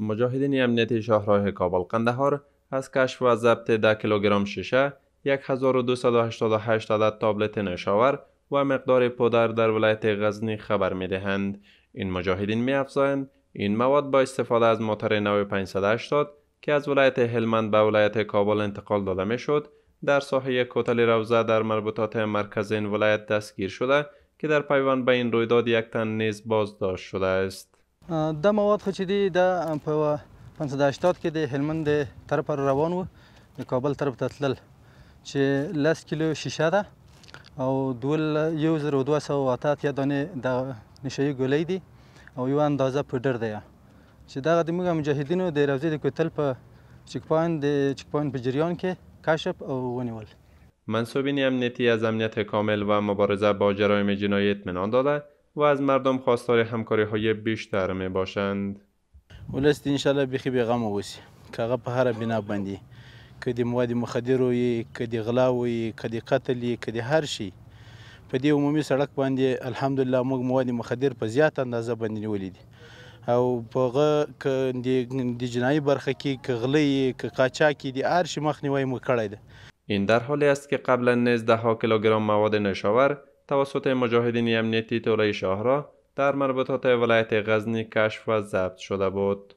مجاهدین امنیتی شاهراه کابل قندهار از کشف و ضبط 10 کیلوگرم شیشه، 1288 عدد تابلت نشاور و مقدار پودر در ولایت غزنی خبر می دهند. این مجاهدین می افزایند این مواد با استفاده از موتر نو 580 که از ولایت هلمند به ولایت کابل انتقال داده می شد، در ساحه کوتل روضه در مربوطات مرکز این ولایت دستگیر شده که در پیوند به این رویداد یک تن نیز بازداشت شده است. دا مواد خو چې دی دا په 580 کې د هلمند طرف روان و د کابل طرف ته تلل چې 10 کیلو شیشه ده او 1288 دانې د نشهیي ګولۍ دي او یو اندازه پوډر دی چې دغه د موږ مجاهدینو د روضې د کوتل په چک پوینټ په جریان کې کشف او ونیول. منصوبین امنیتی از امنیت کامل و مبارزه با جرایم جنایی اطمینان داده و از مردم خواستار همکاری های بیشتر می باشند. ولست ان شاء الله بخي بغم اوسي کاغه په هر بنا باندې کدي مواد مخدر وي کدي غلا وي کدي قتل وي کدي هر شي په دې عمومي سړک باندې الحمدلله موږ مواد مخدر په زیات اندازه باندې نیولې دي او په د جنایي برخه کې کغلې ک قاچاقي دي هر شي مخنیوي مو کړی ده. این در حالی است که قبلا نیز 10 کیلوگرم مواد نشاور توسط مجاهدین امنیتی توله شاهراه در مربوطات ولایت غزنی کشف و ضبط شده بود.